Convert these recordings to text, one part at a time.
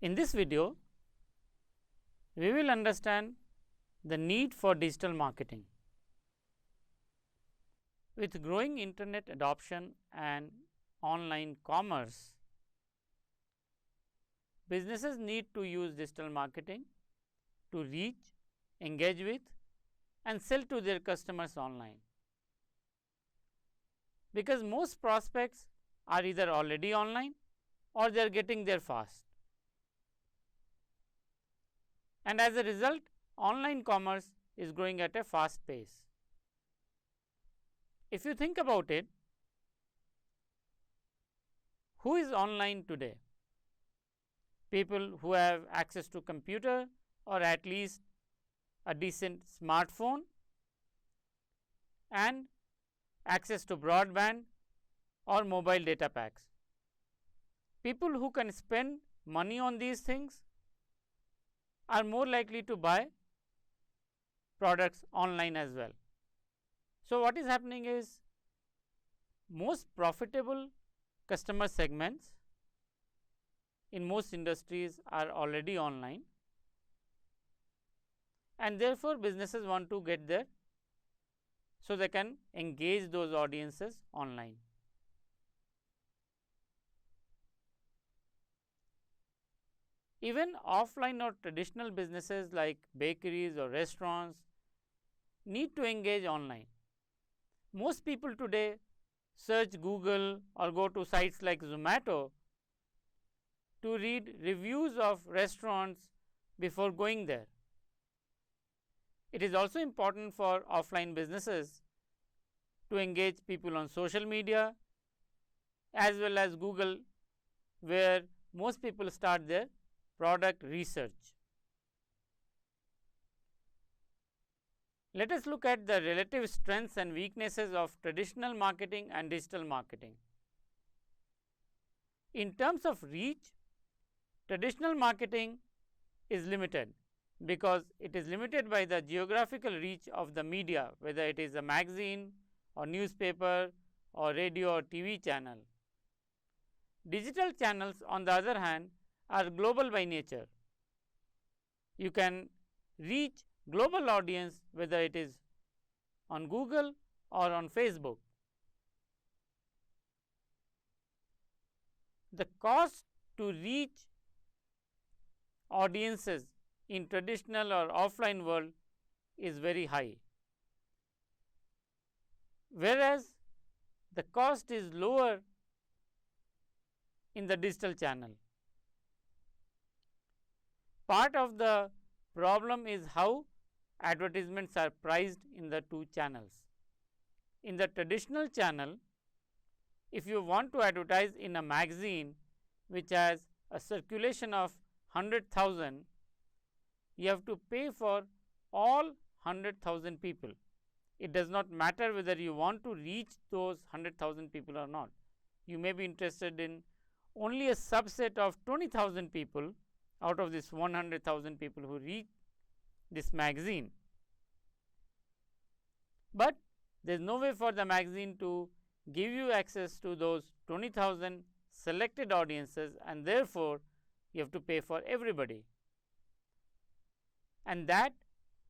In this video, we will understand the need for digital marketing. With growing internet adoption and online commerce, businesses need to use digital marketing to reach, engage with and sell to their customers online. Because most prospects are either already online or they are getting there fast. And as a result, online commerce is growing at a fast pace. If you think about it, who is online today? People who have access to computer or at least a decent smartphone and access to broadband or mobile data packs. People who can spend money on these things are more likely to buy products online as well. So, what is happening is most profitable customer segments in most industries are already online, and therefore, businesses want to get there so they can engage those audiences online. Even offline or traditional businesses like bakeries or restaurants need to engage online. Most people today search Google or go to sites like Zomato to read reviews of restaurants before going there. It is also important for offline businesses to engage people on social media as well as Google, where most people start their product research. Let us look at the relative strengths and weaknesses of traditional marketing and digital marketing. In terms of reach, traditional marketing is limited because it is limited by the geographical reach of the media, whether it is a magazine or newspaper or radio or TV channel. Digital channels, on the other hand, are global by nature. You can reach global audience whether it is on Google or on Facebook. The cost to reach audiences in traditional or offline world is very high, whereas the cost is lower in the digital channel. Part of the problem is how advertisements are priced in the two channels. In the traditional channel, if you want to advertise in a magazine which has a circulation of 100,000, you have to pay for all 100,000 people. It does not matter whether you want to reach those 100,000 people or not. You may be interested in only a subset of 20,000 people out of this 100,000 people who read this magazine. But there is no way for the magazine to give you access to those 20,000 selected audiences, and therefore, you have to pay for everybody, and that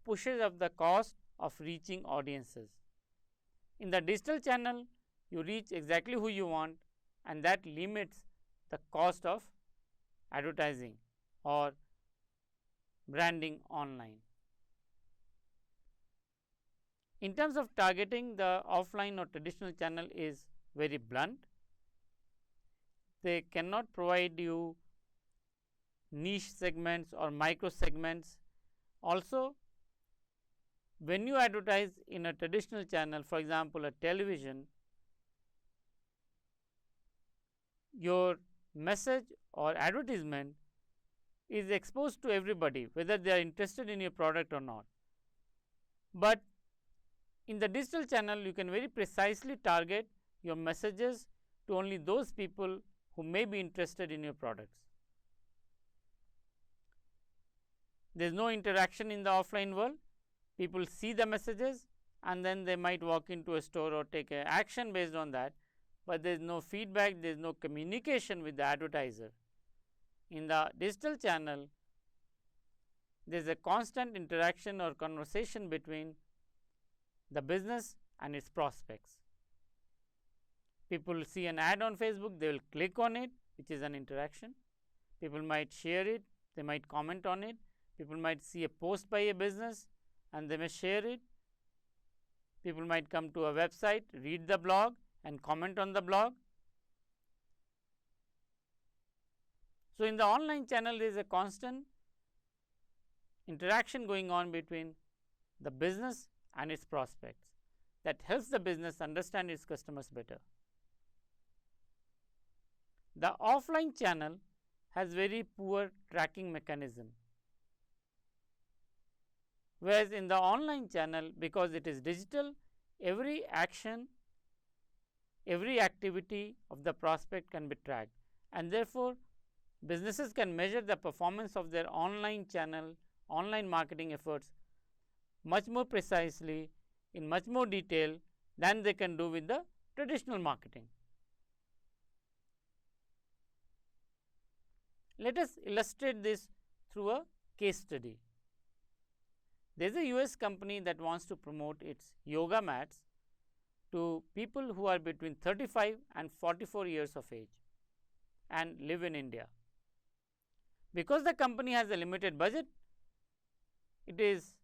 pushes up the cost of reaching audiences. In the digital channel, you reach exactly who you want, and that limits the cost of advertising or branding online. In terms of targeting, the offline or traditional channel is very blunt. They cannot provide you niche segments or micro segments. Also, when you advertise in a traditional channel, for example, a television, your message or advertisement is exposed to everybody, whether they are interested in your product or not. But in the digital channel, you can very precisely target your messages to only those people who may be interested in your products. There is no interaction in the offline world. People see the messages and then they might walk into a store or take an action based on that, but there is no feedback, there is no communication with the advertiser. in the digital channel, there is a constant interaction or conversation between the business and its prospects. People see an ad on Facebook, they will click on it, which is an interaction. People might share it, they might comment on it. People might see a post by a business and they may share it. People might come to a website, read the blog and comment on the blog. So, in the online channel there is a constant interaction going on between the business and its prospects that helps the business understand its customers better. The offline channel has very poor tracking mechanism, whereas in the online channel, because it is digital, every action, every activity of the prospect can be tracked, and therefore, businesses can measure the performance of their online channel, online marketing efforts much more precisely, in much more detail than they can do with the traditional marketing. Let us illustrate this through a case study. There is a US company that wants to promote its yoga mats to people who are between 35 and 44 years of age and live in India. Because the company has a limited budget, it is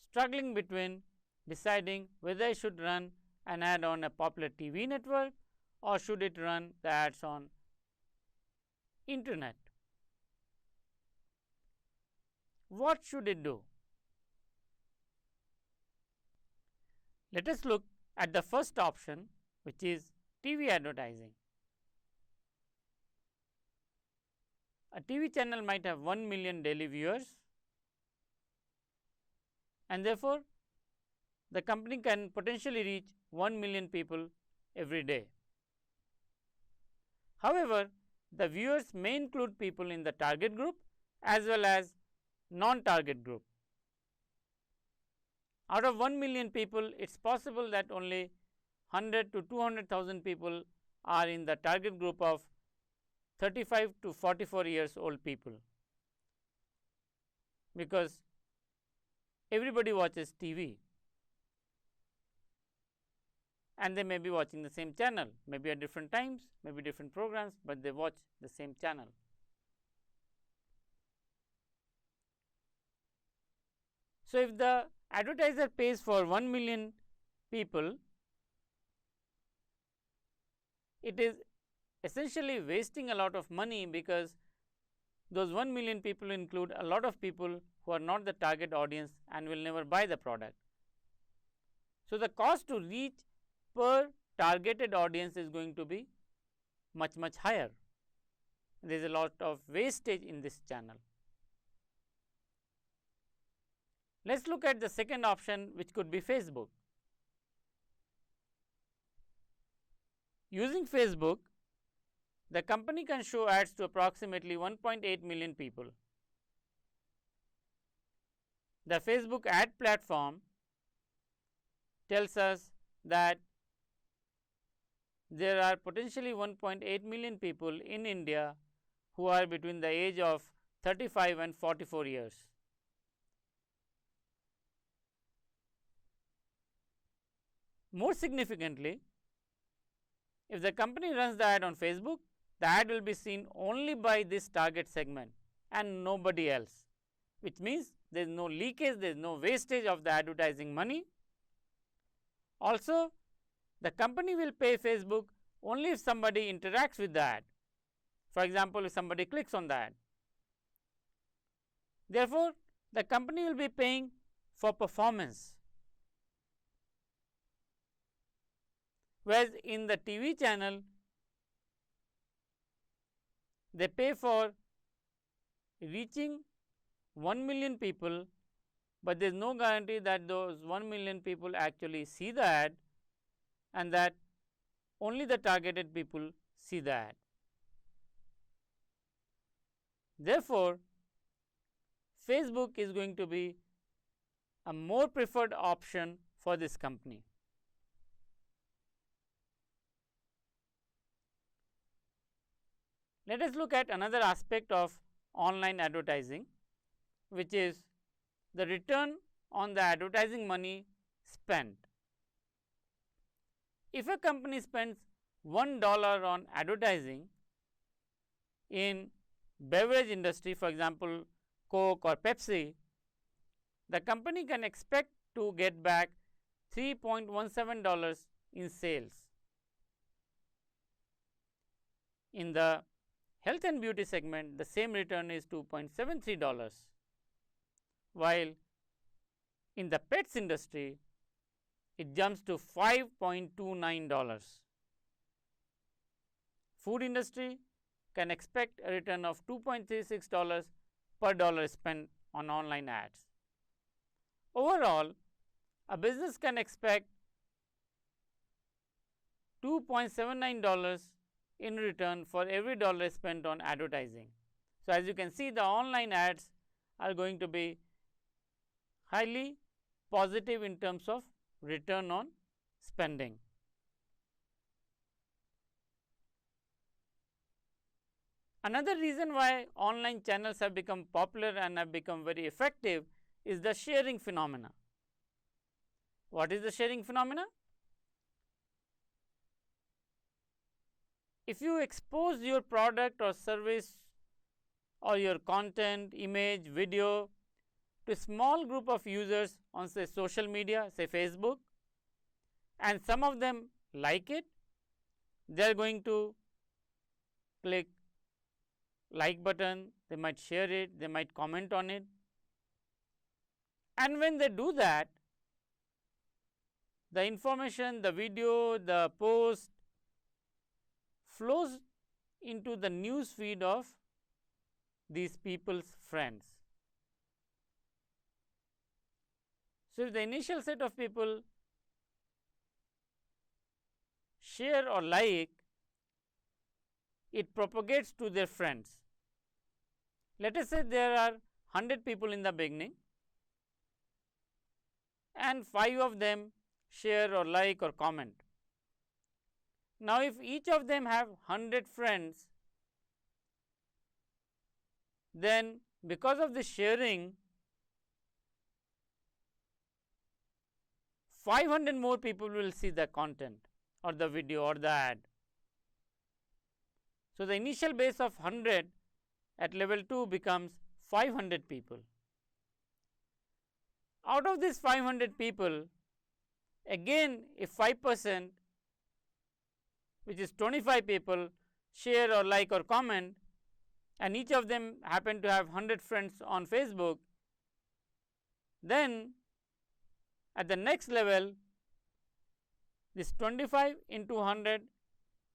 struggling between deciding whether it should run an ad on a popular TV network or should it run the ads on internet. What should it do? Let us look at the first option, which is TV advertising. A TV channel might have 1 million daily viewers, and therefore, the company can potentially reach 1 million people every day. However, the viewers may include people in the target group as well as non-target group. Out of 1 million people, it is possible that only 100 to 200,000 people are in the target group of 35 to 44 years old people, because everybody watches TV and they may be watching the same channel, maybe at different times, maybe different programs, but they watch the same channel. So, if the advertiser pays for 1 million people, it is essentially wasting a lot of money, because those 1 million people include a lot of people who are not the target audience and will never buy the product. So, the cost to reach per targeted audience is going to be much higher. There is a lot of wastage in this channel. Let us look at the second option, which could be Facebook. Using Facebook, the company can show ads to approximately 1.8 million people. The Facebook ad platform tells us that there are potentially 1.8 million people in India who are between the age of 35 and 44 years. More significantly, if the company runs the ad on Facebook, the ad will be seen only by this target segment and nobody else, which means there is no leakage, there is no wastage of the advertising money. Also, the company will pay Facebook only if somebody interacts with the ad. For example, if somebody clicks on the ad. Therefore, the company will be paying for performance. Whereas in the TV channel, they pay for reaching 1 million people, but there is no guarantee that those 1 million people actually see the ad and that only the targeted people see the ad. Therefore, Facebook is going to be a more preferred option for this company. Let us look at another aspect of online advertising, which is the return on the advertising money spent. If a company spends $1 on advertising in beverage industry, for example Coke or Pepsi, the company can expect to get back $3.17 in sales. In the health and beauty segment, the same return is $2.73, while in the pets industry it jumps to $5.29. Food industry can expect a return of $2.36 per dollar spent on online ads. Overall, a business can expect $2.79 in return for every dollar spent on advertising. So, as you can see, the online ads are going to be highly positive in terms of return on spending. Another reason why online channels have become popular and have become very effective is the sharing phenomena. What is the sharing phenomena? If you expose your product or service or your content, image, video to a small group of users on say social media, say Facebook, and some of them like it, they are going to click like button, they might share it, they might comment on it, and when they do that, the information, the video, the post flows into the news feed of these people's friends. So, if the initial set of people share or like, it propagates to their friends. Let us say there are 100 people in the beginning and 5 of them share or like or comment. Now, if each of them have 100 friends, then because of the sharing, 500 more people will see the content or the video or the ad. So, the initial base of 100 at level 2 becomes 500 people. Out of this 500 people, again if 5%, which is 25 people, share or like or comment, and each of them happen to have 100 friends on Facebook, then at the next level, this 25 into 100,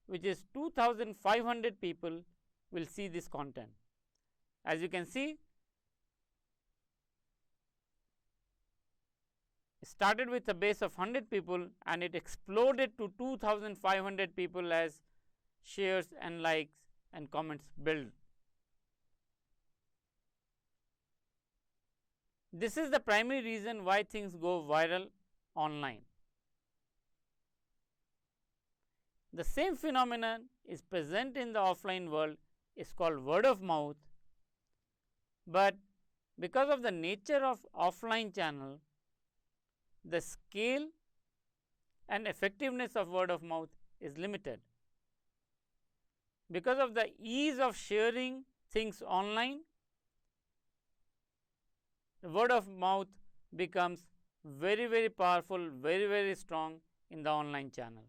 which is 2500 people, will see this content. As you can see, it started with a base of 100 people and it exploded to 2500 people as shares and likes and comments build. This is the primary reason why things go viral online. The same phenomenon is present in the offline world, is called word of mouth, but because of the nature of offline channel, the scale and effectiveness of word of mouth is limited. Because of the ease of sharing things online, the word of mouth becomes very, very powerful, very, very strong in the online channel.